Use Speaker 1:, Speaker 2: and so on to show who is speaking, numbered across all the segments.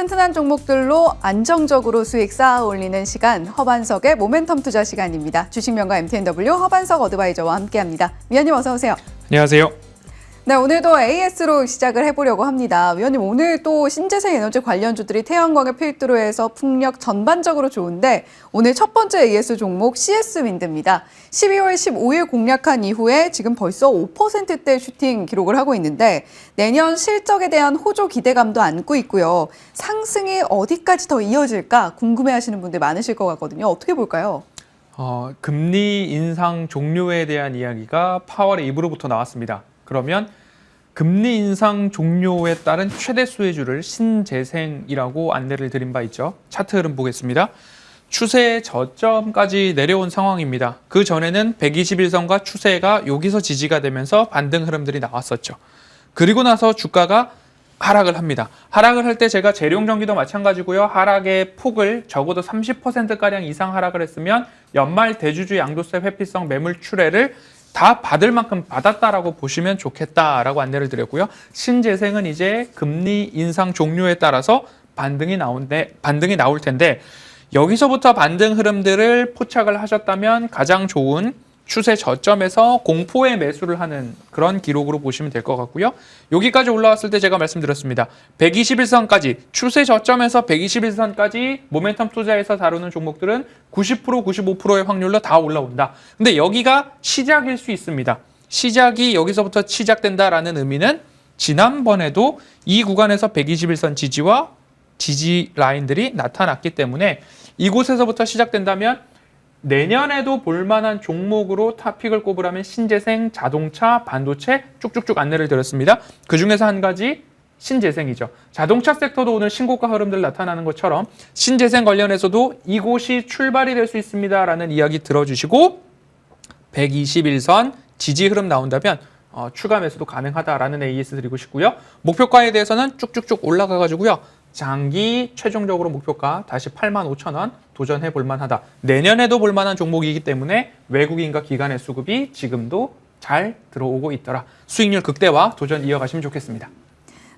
Speaker 1: 튼튼한 종목들로 안정적으로 수익 쌓아 올리는 시간, 허반석의 모멘텀 투자 시간입니다. 주식명가 MTNW 허반석 어드바이저와 함께합니다. 위원님 어서 오세요.
Speaker 2: 안녕하세요.
Speaker 1: 네, 오늘도 AS로 시작을 해보려고 합니다. 위원님, 오늘 또 신재생 에너지 관련주들이 태양광을 필두로 해서 풍력 전반적으로 좋은데 오늘 첫 번째 AS 종목 CS윈드입니다. 12월 15일 공략한 이후에 지금 벌써 5%대 슈팅 기록을 하고 있는데 내년 실적에 대한 호조 기대감도 안고 있고요. 상승이 어디까지 더 이어질까 궁금해하시는 분들 많으실 것 같거든요. 어떻게 볼까요?
Speaker 2: 금리 인상 종료에 대한 이야기가 8월 2부로부터 나왔습니다. 그러면 금리 인상 종료에 따른 최대 수혜주를 신재생이라고 안내를 드린 바 있죠. 차트 흐름 보겠습니다. 추세 저점까지 내려온 상황입니다. 그 전에는 121선과 추세가 여기서 지지가 되면서 반등 흐름들이 나왔었죠. 그리고 나서 주가가 하락을 합니다. 하락을 할 때 제가 재룡전기도 마찬가지고요. 하락의 폭을 적어도 30%가량 이상 하락을 했으면 연말 대주주 양도세 회피성 매물 출회를 다 받을 만큼 받았다라고 보시면 좋겠다라고 안내를 드렸고요. 신재생은 이제 금리 인상 종료에 따라서 반등이 나올 텐데 여기서부터 반등 흐름들을 포착을 하셨다면 가장 좋은 추세 저점에서 공포의 매수를 하는 그런 기록으로 보시면 될 것 같고요. 여기까지 올라왔을 때 제가 말씀드렸습니다. 121선까지 추세 저점에서 121선까지 모멘텀 투자에서 다루는 종목들은 90%, 95%의 확률로 다 올라온다. 근데 여기가 시작일 수 있습니다. 시작이 여기서부터 시작된다라는 의미는 지난번에도 이 구간에서 121선 지지와 지지 라인들이 나타났기 때문에 이곳에서부터 시작된다면 내년에도 볼만한 종목으로 탑픽을 꼽으라면 신재생, 자동차, 반도체 쭉쭉쭉 안내를 드렸습니다. 그중에서 한 가지 신재생이죠. 자동차 섹터도 오늘 신고가 흐름들 나타나는 것처럼 신재생 관련해서도 이곳이 출발이 될 수 있습니다라는 이야기 들어주시고 121선 지지 흐름 나온다면 추가 매수도 가능하다라는 AS 드리고 싶고요. 목표가에 대해서는 쭉쭉쭉 올라가가지고요. 장기 최종적으로 목표가 다시 85,000원 도전해 볼 만하다. 내년에도 볼 만한 종목이기 때문에 외국인과 기관의 수급이 지금도 잘 들어오고 있더라. 수익률 극대화 도전 이어가시면 좋겠습니다.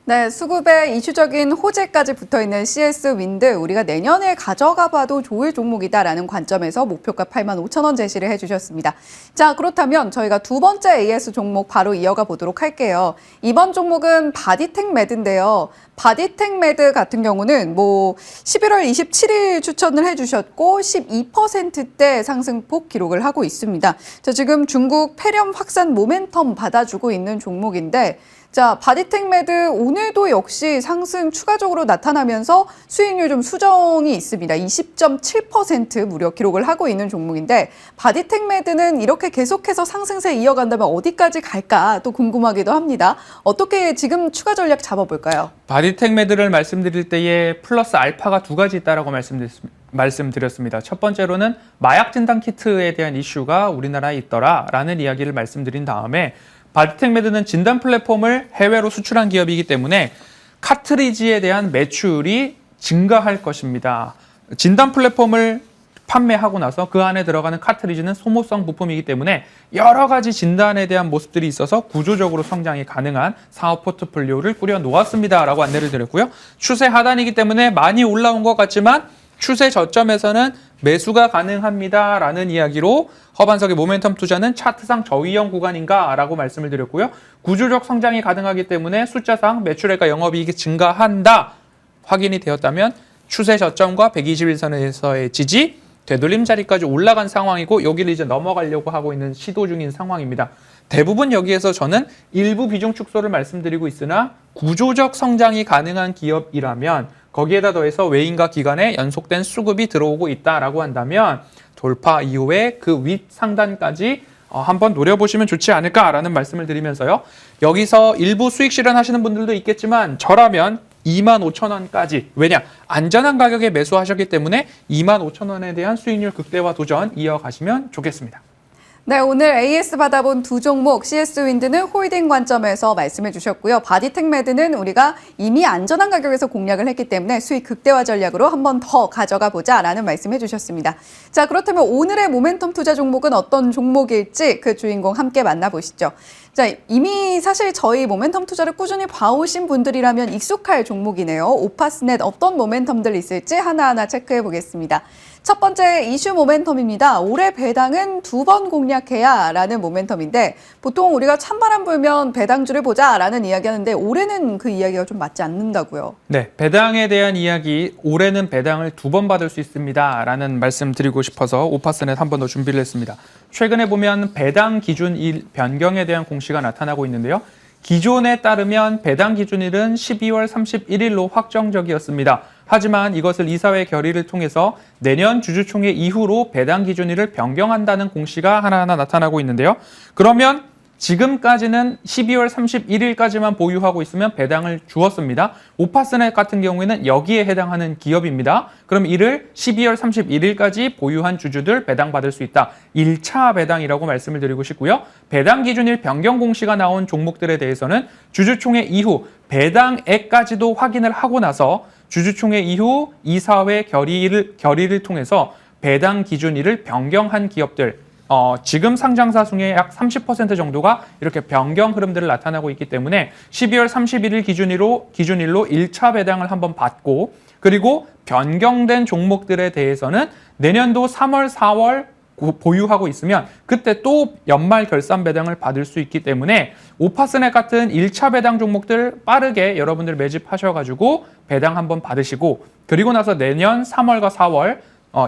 Speaker 1: 네, 수급에 이슈적인 호재까지 붙어있는 CS윈드, 우리가 내년에 가져가 봐도 좋을 종목이다라는 관점에서 목표가 85,000원 제시를 해주셨습니다. 자, 그렇다면 저희가 두 번째 AS 종목 바로 이어가 보도록 할게요. 이번 종목은 바디텍 매드인데요. 바디텍 매드 같은 경우는 11월 27일 추천을 해주셨고 12%대 상승폭 기록을 하고 있습니다. 자, 지금 중국 폐렴 확산 모멘텀 받아주고 있는 종목인데 자, 바디텍 매드 오늘도 역시 상승 추가적으로 나타나면서 수익률 좀 수정이 있습니다. 20.7% 무려 기록을 하고 있는 종목인데 바디텍 매드는 이렇게 계속해서 상승세 이어간다면 어디까지 갈까 또 궁금하기도 합니다. 어떻게 지금 추가 전략 잡아볼까요?
Speaker 2: 바디텍 매드를 말씀드릴 때에 플러스 알파가 두 가지 있다라고 말씀드렸습니다. 첫 번째로는 마약 진단 키트에 대한 이슈가 우리나라에 있더라라는 이야기를 말씀드린 다음에 바디텍 매드는 진단 플랫폼을 해외로 수출한 기업이기 때문에 카트리지에 대한 매출이 증가할 것입니다. 진단 플랫폼을 판매하고 나서 그 안에 들어가는 카트리지는 소모성 부품이기 때문에 여러 가지 진단에 대한 모습들이 있어서 구조적으로 성장이 가능한 사업 포트폴리오를 꾸려 놓았습니다라고 안내를 드렸고요. 추세 하단이기 때문에 많이 올라온 것 같지만 추세 저점에서는 매수가 가능합니다라는 이야기로 허반석의 모멘텀 투자는 차트상 저위험 구간인가라고 말씀을 드렸고요. 구조적 성장이 가능하기 때문에 숫자상 매출액과 영업이익이 증가한다 확인이 되었다면 추세 저점과 121선에서의 지지, 되돌림 자리까지 올라간 상황이고 여기를 이제 넘어가려고 하고 있는 시도 중인 상황입니다. 대부분 여기에서 저는 일부 비중 축소를 말씀드리고 있으나 구조적 성장이 가능한 기업이라면 거기에다 더해서 외인과 기관의 연속된 수급이 들어오고 있다라고 한다면 돌파 이후에 그 윗 상단까지 한번 노려보시면 좋지 않을까라는 말씀을 드리면서요. 여기서 일부 수익 실현하시는 분들도 있겠지만 저라면 25,000원까지 왜냐? 안전한 가격에 매수하셨기 때문에 25,000원에 대한 수익률 극대화 도전 이어가시면 좋겠습니다.
Speaker 1: 네, 오늘 AS 받아본 두 종목 CS 윈드는 홀딩 관점에서 말씀해 주셨고요. 바디텍 매드는 우리가 이미 안전한 가격에서 공략을 했기 때문에 수익 극대화 전략으로 한 번 더 가져가 보자라는 말씀해 주셨습니다. 자, 그렇다면 오늘의 모멘텀 투자 종목은 어떤 종목일지 그 주인공 함께 만나보시죠. 자, 이미 사실 저희 모멘텀 투자를 꾸준히 봐오신 분들이라면 익숙할 종목이네요. 오파스넷 어떤 모멘텀들 있을지 하나하나 체크해 보겠습니다. 첫 번째 이슈 모멘텀입니다. 올해 배당은 2번 공략해야 라는 모멘텀인데 보통 우리가 찬바람 불면 배당주를 보자라는 이야기하는데 올해는 그 이야기가 좀 맞지 않는다고요.
Speaker 2: 네, 배당에 대한 이야기, 올해는 배당을 2번 받을 수 있습니다 라는 말씀 드리고 싶어서 오파스넷 한 번 더 준비를 했습니다. 최근에 보면 배당 기준일 변경에 대한 공시가 나타나고 있는데요. 기존에 따르면 배당 기준일은 12월 31일로 확정적이었습니다. 하지만 이것을 이사회 결의를 통해서 내년 주주총회 이후로 배당 기준일을 변경한다는 공시가 하나하나 나타나고 있는데요. 그러면 지금까지는 12월 31일까지만 보유하고 있으면 배당을 주었습니다. 오파스넷 같은 경우에는 여기에 해당하는 기업입니다. 그럼 이를 12월 31일까지 보유한 주주들 배당받을 수 있다. 1차 배당이라고 말씀을 드리고 싶고요. 배당 기준일 변경 공시가 나온 종목들에 대해서는 주주총회 이후 배당액까지도 확인을 하고 나서 주주총회 이후 이사회 결의를 통해서 배당 기준일을 변경한 기업들 지금 상장사 중에 약 30% 정도가 이렇게 변경 흐름들을 나타나고 있기 때문에 12월 31일 기준일로 1차 배당을 한번 받고 그리고 변경된 종목들에 대해서는 내년도 3월, 4월 보유하고 있으면 그때 또 연말 결산 배당을 받을 수 있기 때문에 오파스넷 같은 1차 배당 종목들 빠르게 여러분들 매집하셔가지고 배당 한번 받으시고 그리고 나서 내년 3월과 4월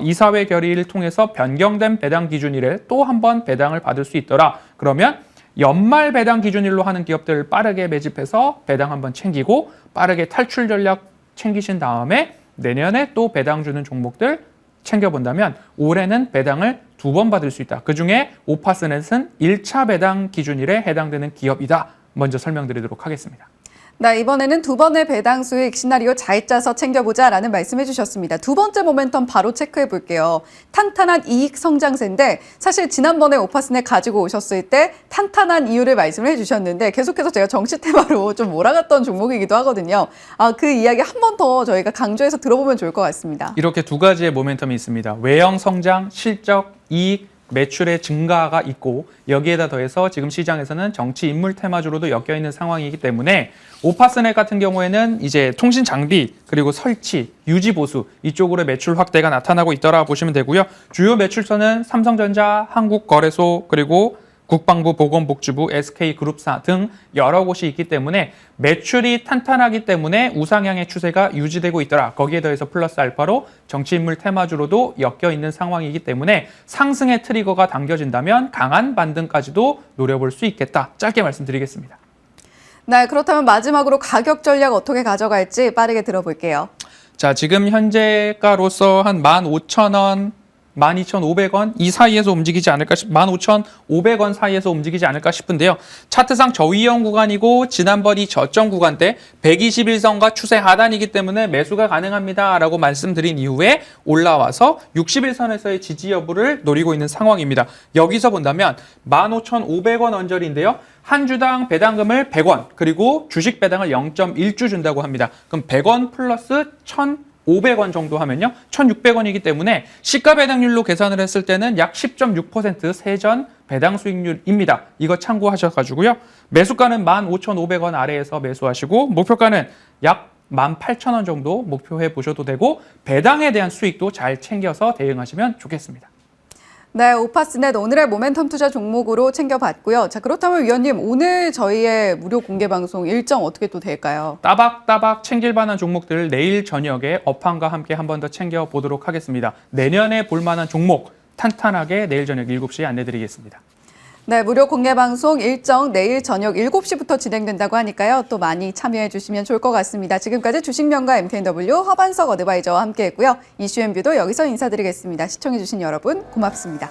Speaker 2: 이사회 결의를 통해서 변경된 배당 기준일에 또 한 번 배당을 받을 수 있더라. 그러면 연말 배당 기준일로 하는 기업들 빠르게 매집해서 배당 한번 챙기고 빠르게 탈출 전략 챙기신 다음에 내년에 또 배당 주는 종목들 챙겨본다면 올해는 배당을 2번 받을 수 있다. 그중에 오파스넷은 1차 배당 기준일에 해당되는 기업이다. 먼저 설명드리도록 하겠습니다.
Speaker 1: 네, 이번에는 2번의 배당 수익 시나리오 잘 짜서 챙겨보자라는 말씀해 주셨습니다. 두 번째 모멘텀 바로 체크해 볼게요. 탄탄한 이익 성장세인데 사실 지난번에 오파스넷 가지고 오셨을 때 탄탄한 이유를 말씀을 해주셨는데 계속해서 제가 정시 테마로 좀 몰아갔던 종목이기도 하거든요. 그 이야기 한 번 더 저희가 강조해서 들어보면 좋을 것 같습니다.
Speaker 2: 이렇게 두 가지의 모멘텀이 있습니다. 외형 성장, 실적, 이익, 매출의 증가가 있고 여기에다 더해서 지금 시장에서는 정치 인물 테마주로도 엮여 있는 상황이기 때문에 오파스넷 같은 경우에는 이제 통신 장비 그리고 설치, 유지 보수 이쪽으로 매출 확대가 나타나고 있더라 보시면 되고요. 주요 매출처는 삼성전자, 한국거래소 그리고 국방부, 보건복지부, SK그룹사 등 여러 곳이 있기 때문에 매출이 탄탄하기 때문에 우상향의 추세가 유지되고 있더라. 거기에 더해서 플러스 알파로 정치인물 테마주로도 엮여 있는 상황이기 때문에 상승의 트리거가 당겨진다면 강한 반등까지도 노려볼 수 있겠다. 짧게 말씀드리겠습니다.
Speaker 1: 네, 그렇다면 마지막으로 가격 전략 어떻게 가져갈지 빠르게 들어볼게요.
Speaker 2: 자, 지금 현재가로서 한 15,000원, 12,500원 이 사이에서 움직이지 않을까 15,500원 사이에서 움직이지 않을까 싶은데요. 차트상 저위험 구간이고 지난번 이 저점 구간대 121선과 추세 하단이기 때문에 매수가 가능합니다라고 말씀드린 이후에 올라와서 61선에서의 지지 여부를 노리고 있는 상황입니다. 여기서 본다면 15,500원 언저리인데요. 한 주당 배당금을 100원 그리고 주식 배당을 0.1주 준다고 합니다. 그럼 100원 플러스 1,500원 정도 하면요. 1,600원이기 때문에 시가 배당률로 계산을 했을 때는 약 10.6% 세전 배당 수익률입니다. 이거 참고하셔가지고요. 매수가는 15,500원 아래에서 매수하시고 목표가는 약 18,000원 정도 목표해 보셔도 되고 배당에 대한 수익도 잘 챙겨서 대응하시면 좋겠습니다.
Speaker 1: 네, 오파스넷 오늘의 모멘텀 투자 종목으로 챙겨봤고요. 자, 그렇다면 위원님 오늘 저희의 무료 공개 방송 일정 어떻게 또 될까요?
Speaker 2: 따박따박 챙길 만한 종목들 내일 저녁에 업황과 함께 한 번 더 챙겨보도록 하겠습니다. 내년에 볼만한 종목 탄탄하게 내일 저녁 7시에 안내드리겠습니다.
Speaker 1: 네, 무료 공개 방송 일정 내일 저녁 7시부터 진행된다고 하니까요. 또 많이 참여해 주시면 좋을 것 같습니다. 지금까지 주식명가 MTNW 허반석 어드바이저와 함께했고요. 이슈앤뷰도 여기서 인사드리겠습니다. 시청해 주신 여러분 고맙습니다.